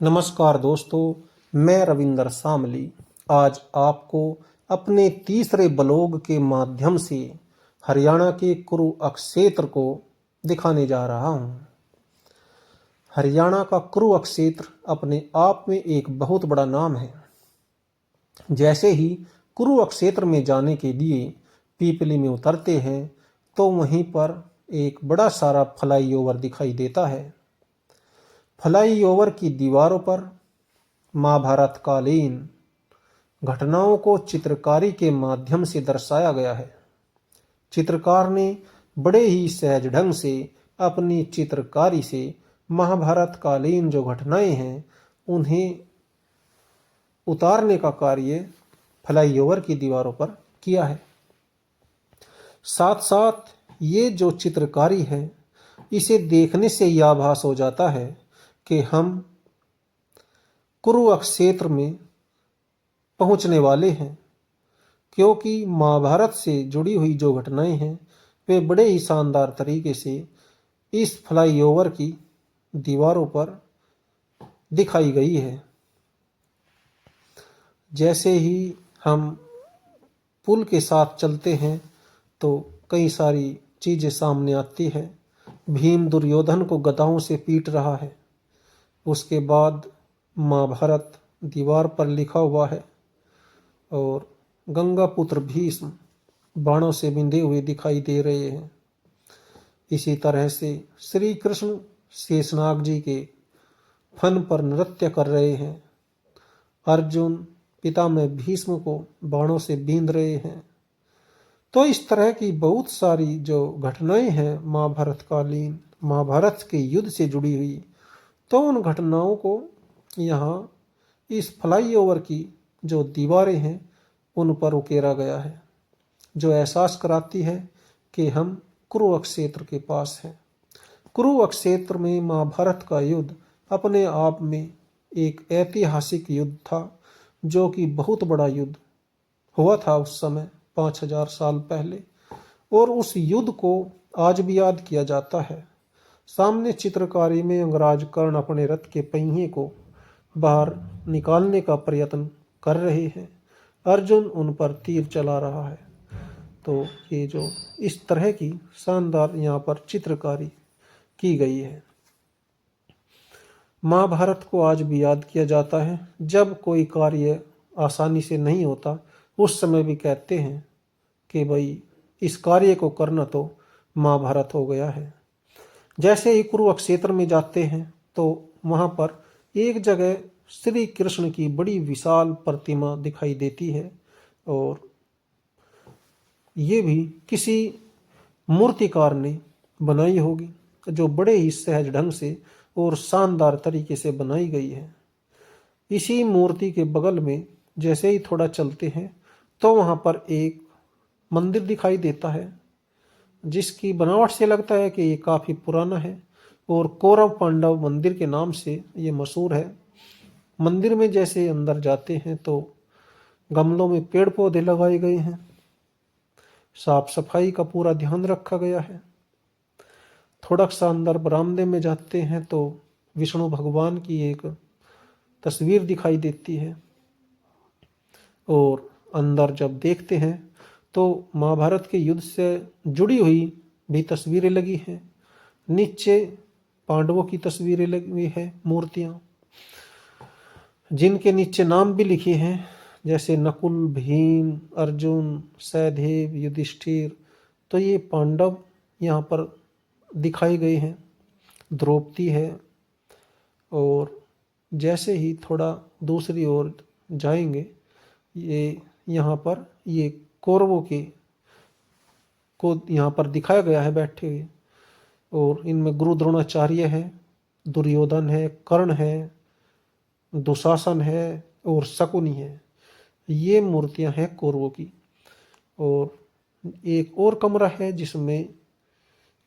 नमस्कार दोस्तों, मैं रविंदर सामली आज आपको अपने तीसरे ब्लॉग के माध्यम से हरियाणा के कुरुक्षेत्र को दिखाने जा रहा हूँ। हरियाणा का कुरुक्षेत्र अपने आप में एक बहुत बड़ा नाम है। जैसे ही कुरुक्षेत्र में जाने के लिए पीपली में उतरते हैं तो वहीं पर एक बड़ा सारा फ्लाईओवर दिखाई देता है। फ्लाईओवर की दीवारों पर महाभारत कालीन घटनाओं को चित्रकारी के माध्यम से दर्शाया गया है। चित्रकार ने बड़े ही सहज ढंग से अपनी चित्रकारी से महाभारत कालीन जो घटनाएं हैं उन्हें उतारने का कार्य फ्लाईओवर की दीवारों पर किया है। साथ साथ ये जो चित्रकारी है इसे देखने से यह आभास हो जाता है कि हम कुरुक्षेत्र में पहुंचने वाले हैं, क्योंकि महाभारत से जुड़ी हुई जो घटनाएं हैं वे बड़े ही शानदार तरीके से इस फ्लाईओवर की दीवारों पर दिखाई गई है। जैसे ही हम पुल के साथ चलते हैं तो कई सारी चीजें सामने आती है। भीम दुर्योधन को गदाओं से पीट रहा है। उसके बाद महाभारत दीवार पर लिखा हुआ है और गंगा पुत्र भीष्म बाणों से बिंधे हुए दिखाई दे रहे हैं। इसी तरह से श्री कृष्ण शेषनाग जी के फन पर नृत्य कर रहे हैं। अर्जुन पितामह भीष्म को बाणों से बींध रहे हैं। तो इस तरह की बहुत सारी जो घटनाएं हैं महाभारत कालीन, महाभारत के युद्ध से जुड़ी हुई, तो उन घटनाओं को यहाँ इस फ्लाईओवर की जो दीवारें हैं उन पर उकेरा गया है, जो एहसास कराती है कि हम कुरुक्षेत्र के पास हैं। कुरुक्षेत्र में महाभारत का युद्ध अपने आप में एक ऐतिहासिक युद्ध था, जो कि बहुत बड़ा युद्ध हुआ था उस समय 5000 साल पहले, और उस युद्ध को आज भी याद किया जाता है। सामने चित्रकारी में अंगराज कर्ण अपने रथ के पहिए को बाहर निकालने का प्रयत्न कर रहे हैं। अर्जुन उन पर तीर चला रहा है। तो ये जो इस तरह की शानदार यहाँ पर चित्रकारी की गई है। महाभारत को आज भी याद किया जाता है। जब कोई कार्य आसानी से नहीं होता उस समय भी कहते हैं कि भाई इस कार्य को करना तो महाभारत हो गया है। जैसे ही कुरुक्षेत्र में जाते हैं तो वहाँ पर एक जगह श्री कृष्ण की बड़ी विशाल प्रतिमा दिखाई देती है, और ये भी किसी मूर्तिकार ने बनाई होगी, जो बड़े ही सहज ढंग से और शानदार तरीके से बनाई गई है। इसी मूर्ति के बगल में जैसे ही थोड़ा चलते हैं तो वहाँ पर एक मंदिर दिखाई देता है, जिसकी बनावट से लगता है कि ये काफ़ी पुराना है और कौरव पांडव मंदिर के नाम से ये मशहूर है। मंदिर में जैसे अंदर जाते हैं तो गमलों में पेड़ पौधे लगाए गए हैं। साफ सफाई का पूरा ध्यान रखा गया है। थोड़ा सा अंदर बरामदे में जाते हैं तो विष्णु भगवान की एक तस्वीर दिखाई देती है, और अंदर जब देखते हैं तो महाभारत के युद्ध से जुड़ी हुई भी तस्वीरें लगी हैं। नीचे पांडवों की तस्वीरें लगी हुई है, मूर्तियां, जिनके नीचे नाम भी लिखे हैं, जैसे नकुल, भीम, अर्जुन, सहदेव, युधिष्ठिर। तो ये पांडव यहाँ पर दिखाए गए हैं। द्रौपदी है। और जैसे ही थोड़ा दूसरी ओर जाएंगे ये यहाँ पर ये कौरवों के को यहाँ पर दिखाया गया है बैठे हुए, और इनमें गुरु द्रोणाचार्य है, दुर्योधन है, कर्ण है, दुशासन है और शकुनी है। ये मूर्तियां हैं कौरवों की। और एक और कमरा है जिसमें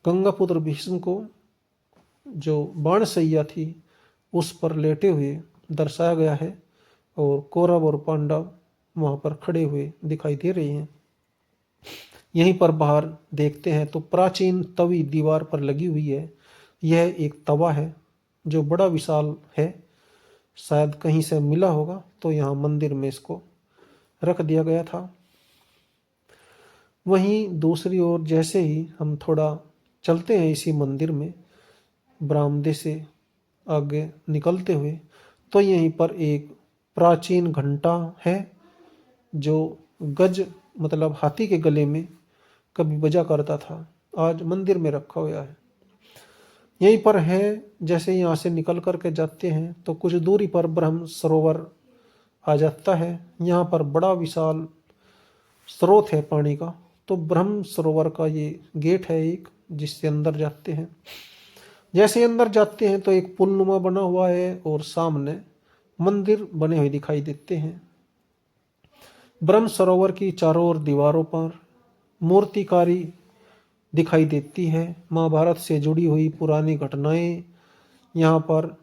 गंगापुत्र भीष्म को जो बाणशैया थी उस पर लेटे हुए दर्शाया गया है, और कौरव और पांडव वहाँ पर खड़े हुए दिखाई दे रहे हैं। यहीं पर बाहर देखते हैं तो प्राचीन तवी दीवार पर लगी हुई है। यह एक तवा है जो बड़ा विशाल है। शायद कहीं से मिला होगा, तो यहाँ मंदिर में इसको रख दिया गया था। वहीं दूसरी ओर जैसे ही हम थोड़ा चलते हैं इसी मंदिर में, बरामदे से आगे निकलते हुए, तो यहीं पर एक प्राचीन घंटा है जो गज मतलब हाथी के गले में कभी बजा करता था, आज मंदिर में रखा हुआ है। यहीं पर है, जैसे यहाँ से निकल करके जाते हैं तो कुछ दूरी पर ब्रह्म सरोवर आ जाता है। यहाँ पर बड़ा विशाल स्रोत है पानी का। तो ब्रह्म सरोवर का ये गेट है एक, जिससे अंदर जाते हैं। जैसे अंदर जाते हैं तो एक पुलनुमा बना हुआ है और सामने मंदिर बने हुए दिखाई देते हैं। ब्रह्म सरोवर की चारों ओर दीवारों पर मूर्तिकारी दिखाई देती है। महाभारत से जुड़ी हुई पुरानी घटनाएं यहाँ पर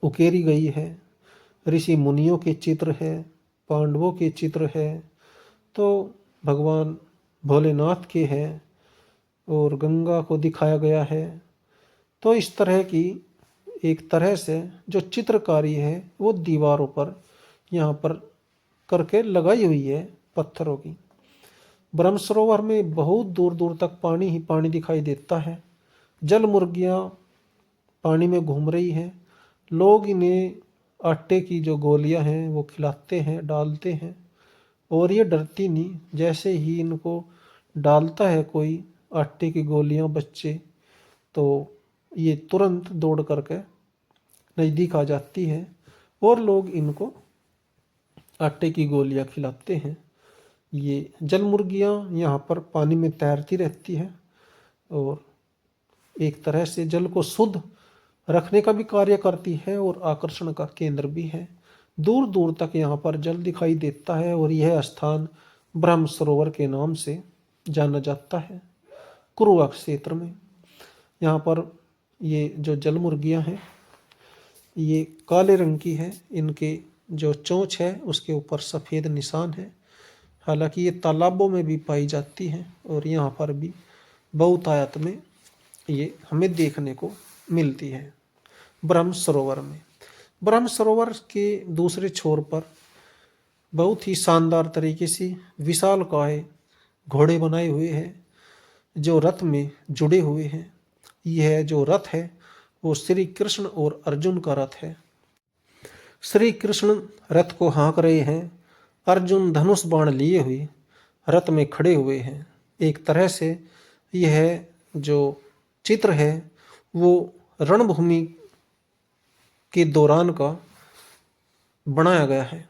उकेरी गई है। ऋषि मुनियों के चित्र है, पांडवों के चित्र है, तो भगवान भोलेनाथ के हैं, और गंगा को दिखाया गया है। तो इस तरह की एक तरह से जो चित्रकारी है वो दीवारों पर यहाँ पर करके लगाई हुई है पत्थरों की। ब्रह्म सरोवर में बहुत दूर दूर तक पानी ही पानी दिखाई देता है। जल मुर्गियाँ पानी में घूम रही हैं। लोग इन्हें आटे की जो गोलियां हैं वो खिलाते हैं, डालते हैं, और ये डरती नहीं। जैसे ही इनको डालता है कोई आटे की गोलियां बच्चे, तो ये तुरंत दौड़ करके नज़दीक आ जाती है और लोग इनको आटे की गोलियां खिलाते हैं। ये जल मुर्गियाँ यहाँ पर पानी में तैरती रहती है और एक तरह से जल को शुद्ध रखने का भी कार्य करती है और आकर्षण का केंद्र भी है। दूर दूर तक यहाँ पर जल दिखाई देता है और यह स्थान ब्रह्म सरोवर के नाम से जाना जाता है। कुरुआ क्षेत्र में यहाँ पर ये जो जल मुर्गियाँ हैं ये काले रंग की है। इनके जो चोंच है उसके ऊपर सफ़ेद निशान है। हालांकि ये तालाबों में भी पाई जाती हैं और यहाँ पर भी बहुतायत में ये हमें देखने को मिलती है ब्रह्म सरोवर में। ब्रह्म सरोवर के दूसरे छोर पर बहुत ही शानदार तरीके से विशालकाय घोड़े बनाए हुए हैं जो रथ में जुड़े हुए हैं। यह जो रथ है वो श्री कृष्ण और अर्जुन का रथ है। श्री कृष्ण रथ को हाँक रहे हैं, अर्जुन धनुष बाण लिए हुए रथ में खड़े हुए हैं। एक तरह से यह जो चित्र है वो रणभूमि के दौरान का बनाया गया है।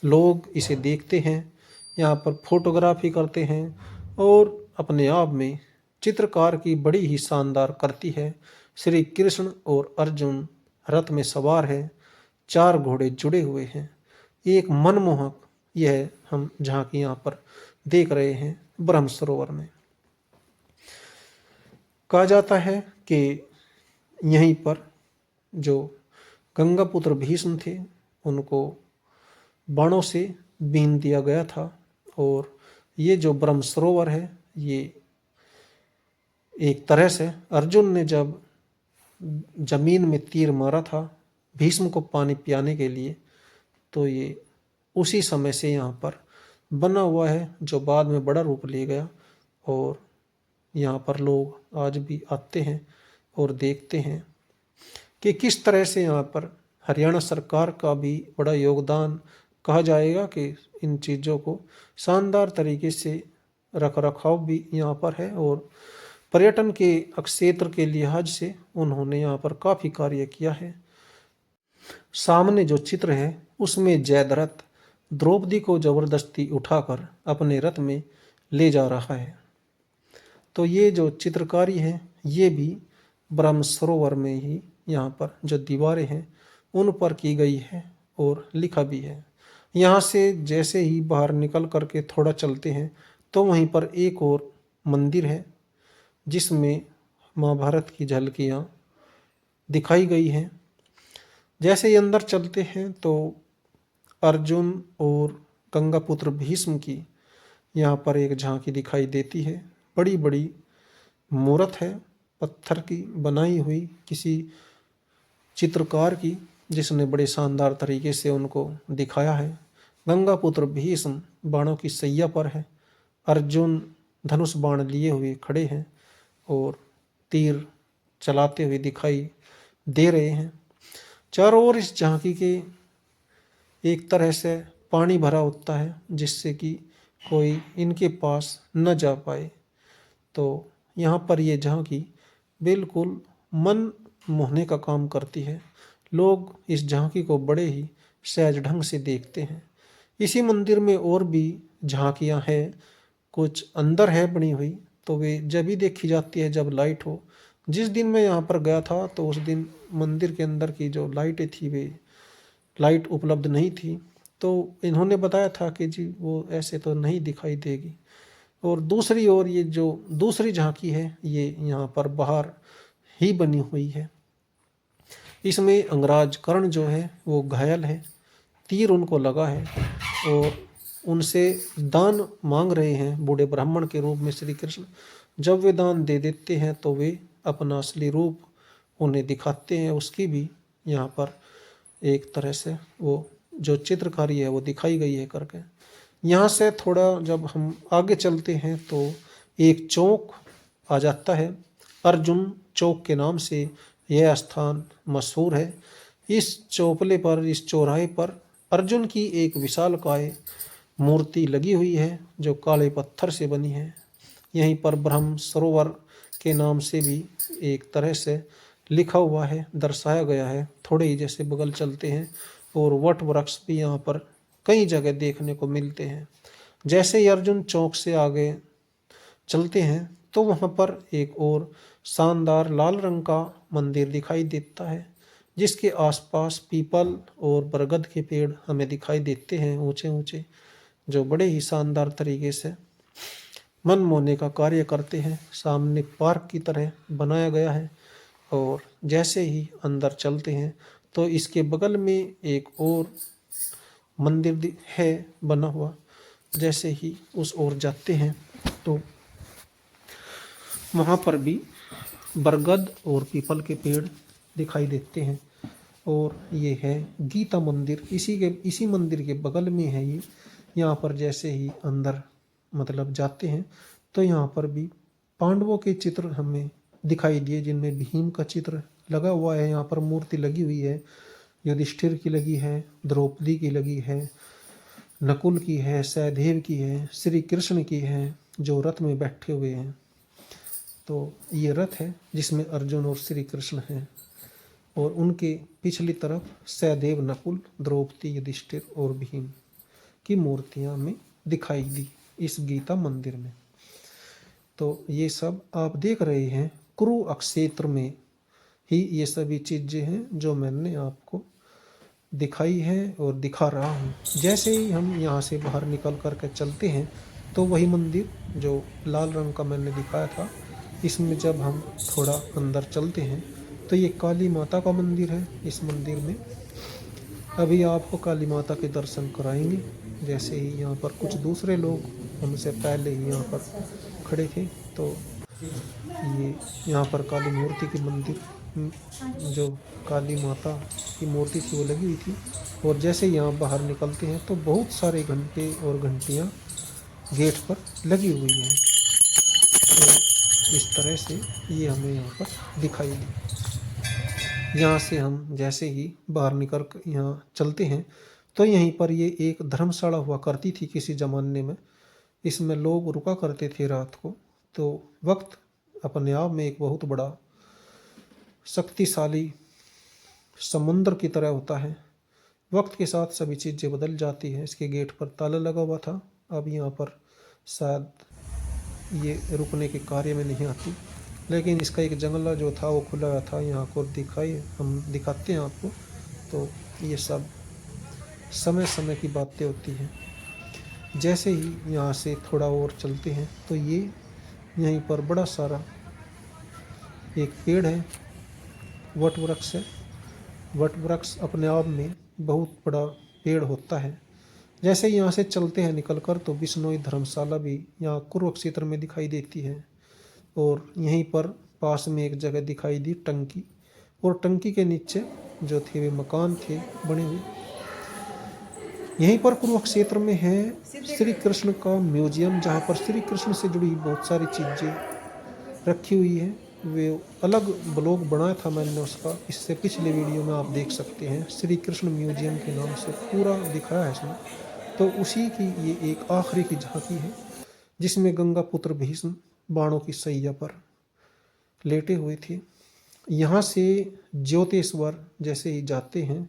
लोग इसे देखते हैं, यहाँ पर फोटोग्राफी करते हैं और अपने आप में चित्रकार की बड़ी ही शानदार करती है। श्री कृष्ण और अर्जुन रथ में सवार है, 4 घोड़े जुड़े हुए हैं। एक मनमोहक यह हम झांकी यहाँ पर देख रहे हैं ब्रह्म सरोवर में। कहा जाता है कि यहीं पर जो गंगापुत्र भीष्म थे उनको बाणों से बीन दिया गया था, और ये जो ब्रह्म सरोवर है ये एक तरह से अर्जुन ने जब जमीन में तीर मारा था भीष्म को पानी पियाने के लिए, तो ये उसी समय से यहाँ पर बना हुआ है जो बाद में बड़ा रूप ले गया। और यहाँ पर लोग आज भी आते हैं और देखते हैं कि किस तरह से यहाँ पर हरियाणा सरकार का भी बड़ा योगदान कहा जाएगा कि इन चीज़ों को शानदार तरीके से रख रखाव भी यहाँ पर है, और पर्यटन के क्षेत्र के लिहाज से उन्होंने यहाँ पर काफ़ी कार्य किया है। सामने जो चित्र है उसमें जयद्रथ द्रौपदी को जबरदस्ती उठाकर अपने रथ में ले जा रहा है। तो ये जो चित्रकारी है ये भी ब्रह्म सरोवर में ही यहाँ पर जो दीवारें हैं उन पर की गई है और लिखा भी है। यहाँ से जैसे ही बाहर निकल करके थोड़ा चलते हैं तो वहीं पर एक और मंदिर है जिसमें महाभारत की झलकियाँ दिखाई गई हैं। जैसे ही अंदर चलते हैं तो अर्जुन और गंगापुत्र भीष्म की यहाँ पर एक झांकी दिखाई देती है। बड़ी बड़ी मूर्त है पत्थर की बनाई हुई किसी चित्रकार की, जिसने बड़े शानदार तरीके से उनको दिखाया है। गंगा पुत्र भीष्म बाणों की सैया पर है। अर्जुन धनुष बाण लिए हुए खड़े हैं और तीर चलाते हुए दिखाई दे रहे हैं। चारों ओर इस झांकी के एक तरह से पानी भरा होता है, जिससे कि कोई इनके पास न जा पाए। तो यहाँ पर ये झांकी बिल्कुल मन मोहने का काम करती है। लोग इस झांकी को बड़े ही सहज ढंग से देखते हैं। इसी मंदिर में और भी झांकियाँ हैं, कुछ अंदर है बनी हुई, तो वे जब भी देखी जाती है जब लाइट हो। जिस दिन मैं यहाँ पर गया था तो उस दिन मंदिर के अंदर की जो लाइटें थी वे लाइट उपलब्ध नहीं थी, तो इन्होंने बताया था कि जी वो ऐसे तो नहीं दिखाई देगी। और दूसरी ओर ये जो दूसरी झांकी है ये यहाँ पर बाहर ही बनी हुई है। इसमें अंगराज कर्ण जो है वो घायल है, तीर उनको लगा है और उनसे दान मांग रहे हैं बूढ़े ब्राह्मण के रूप में श्री कृष्ण। जब वे दान दे देते हैं तो वे अपना असली रूप उन्हें दिखाते हैं। उसकी भी यहाँ पर एक तरह से वो जो चित्रकारी है वो दिखाई गई है करके। यहाँ से थोड़ा जब हम आगे चलते हैं तो एक चौक आ जाता है। अर्जुन चौक के नाम से यह स्थान मशहूर है। इस चौपले पर, इस चौराहे पर अर्जुन की एक विशालकाय मूर्ति लगी हुई है जो काले पत्थर से बनी है। यहीं पर ब्रह्म सरोवर के नाम से भी एक तरह से लिखा हुआ है, दर्शाया गया है। थोड़े ही जैसे बगल चलते हैं और वट वृक्ष भी यहाँ पर कई जगह देखने को मिलते हैं। जैसे ही अर्जुन चौक से आगे चलते हैं तो वहाँ पर एक और शानदार लाल रंग का मंदिर दिखाई देता है, जिसके आसपास पीपल और बरगद के पेड़ हमें दिखाई देते हैं, ऊंचे ऊंचे, जो बड़े ही शानदार तरीके से मन मोहने का कार्य करते हैं। सामने पार्क की तरह बनाया गया है। और जैसे ही अंदर चलते हैं तो इसके बगल में एक और मंदिर है बना हुआ। जैसे ही उस ओर जाते हैं तो वहाँ पर भी बरगद और पीपल के पेड़ दिखाई देते हैं। और ये है गीता मंदिर, इसी मंदिर के बगल में है ये। यहाँ पर जैसे ही अंदर मतलब जाते हैं तो यहाँ पर भी पांडवों के चित्र हमें दिखाई दिए, जिनमें भीम का चित्र लगा हुआ है। यहाँ पर मूर्ति लगी हुई है, युधिष्ठिर की लगी है, द्रौपदी की लगी है, नकुल की है, सहदेव की है, श्री कृष्ण की है जो रथ में बैठे हुए हैं। तो ये रथ है जिसमें अर्जुन और श्री कृष्ण हैं और उनके पिछली तरफ सहदेव, नकुल, द्रौपदी, युधिष्ठिर और भीम की मूर्तियां हमें दिखाई दी इस गीता मंदिर में। तो ये सब आप देख रहे हैं कुरुक्षेत्र में ही ये सभी चीज़ें हैं जो मैंने आपको दिखाई है और दिखा रहा हूँ। जैसे ही हम यहाँ से बाहर निकल कर के चलते हैं तो वही मंदिर जो लाल रंग का मैंने दिखाया था, इसमें जब हम थोड़ा अंदर चलते हैं तो ये काली माता का मंदिर है। इस मंदिर में अभी आपको काली माता के दर्शन कराएंगे। जैसे ही यहाँ पर कुछ दूसरे लोग हमसे पहले ही यहाँ पर खड़े थे, तो ये यहाँ पर काली मूर्ति की मंदिर जो काली माता की मूर्ति थी वो लगी हुई थी। और जैसे यहाँ बाहर निकलते हैं तो बहुत सारे घंटे और घंटियाँ गेट पर लगी हुई हैं। तो इस तरह से ये हमें यहाँ पर दिखाई दी। यहाँ से हम जैसे ही बाहर निकल कर यहाँ चलते हैं तो यहीं पर ये एक धर्मशाला हुआ करती थी किसी ज़माने में। इसमें लोग रुका करते थे रात को। तो वक्त अपने आप में एक बहुत बड़ा शक्तिशाली समुद्र की तरह होता है। वक्त के साथ सभी चीज़ें बदल जाती हैं। इसके गेट पर ताला लगा हुआ था, अब यहाँ पर शायद ये रुकने के कार्य में नहीं आती, लेकिन इसका एक जंगला जो था वो खुला हुआ था। यहाँ को हम दिखाते हैं आपको। तो ये सब समय समय की बातें होती हैं। जैसे ही यहाँ से थोड़ा और चलते हैं तो ये यहीं पर बड़ा सारा एक पेड़ है, वट वृक्ष है। वट वृक्ष अपने आप में बहुत बड़ा पेड़ होता है। जैसे ही यहाँ से चलते हैं निकलकर तो बिश्नोई धर्मशाला भी यहाँ कुरुक्षेत्र में दिखाई देती है। और यहीं पर पास में एक जगह दिखाई दी टंकी, और टंकी के नीचे जो थे वे मकान थे बने हुए। यहीं पर कुरुक्षेत्र में है श्री कृष्ण का म्यूजियम, जहाँ पर श्री कृष्ण से जुड़ी बहुत सारी चीज़ें रखी हुई है। वे अलग ब्लॉग बनाया था मैंने उसका, इससे पिछले वीडियो में आप देख सकते हैं। श्री कृष्ण म्यूजियम के नाम से पूरा दिखाया है इसमें। तो उसी की ये एक आखिरी की झांकी है, जिसमें गंगा पुत्र भीष्म बाणों की सैया पर लेटे हुए थे। यहाँ से ज्योतेश्वर जैसे ही जाते हैं,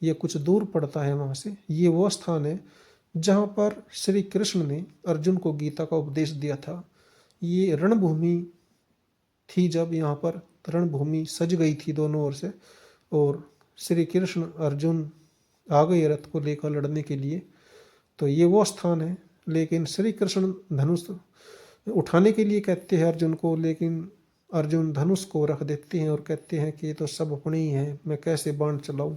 ये कुछ दूर पड़ता है वहाँ से, ये वो स्थान है जहाँ पर श्री कृष्ण ने अर्जुन को गीता का उपदेश दिया था। ये रणभूमि थी, जब यहाँ पर रणभूमि सज गई थी दोनों ओर से, और श्री कृष्ण अर्जुन आ गए रथ को लेकर लड़ने के लिए। तो ये वो स्थान है। लेकिन श्री कृष्ण धनुष उठाने के लिए कहते हैं अर्जुन को, लेकिन अर्जुन धनुष को रख देते हैं और कहते हैं कि ये तो सब अपने ही हैं, मैं कैसे बाण चलाऊं।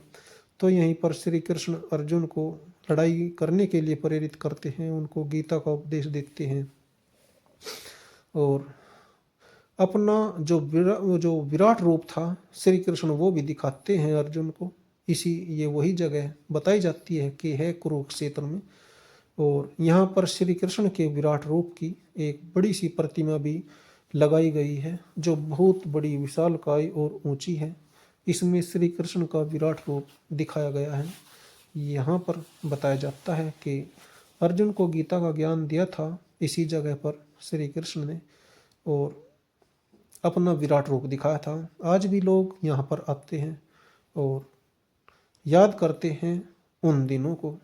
तो यहीं पर श्री कृष्ण अर्जुन को लड़ाई करने के लिए प्रेरित करते हैं, उनको गीता का उपदेश देते हैं, और अपना जो विराट रूप था श्री कृष्ण वो भी दिखाते हैं अर्जुन को। ये वही जगह बताई जाती है कि है कुरुक्षेत्र में। और यहाँ पर श्री कृष्ण के विराट रूप की एक बड़ी सी प्रतिमा भी लगाई गई है, जो बहुत बड़ी विशालकाय और ऊंची है। इसमें श्री कृष्ण का विराट रूप दिखाया गया है। यहाँ पर बताया जाता है कि अर्जुन को गीता का ज्ञान दिया था इसी जगह पर श्री कृष्ण ने, और अपना विराट रूप दिखाया था। आज भी लोग यहाँ पर आते हैं और याद करते हैं उन दिनों को।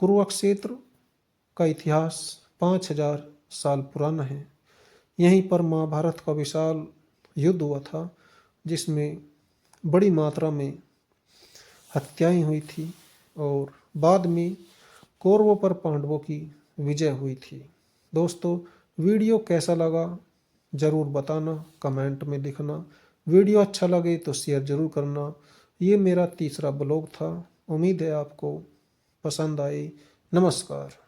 कुरुक्षेत्र का इतिहास 5000 साल पुराना है। यहीं पर महाभारत का विशाल युद्ध हुआ था, जिसमें बड़ी मात्रा में हत्याएं हुई थी, और बाद में कौरवों पर पांडवों की विजय हुई थी। दोस्तों, वीडियो कैसा लगा ज़रूर बताना, कमेंट में लिखना। वीडियो अच्छा लगे तो शेयर ज़रूर करना। ये मेरा तीसरा ब्लॉग था, उम्मीद है आपको पसंद आए। नमस्कार।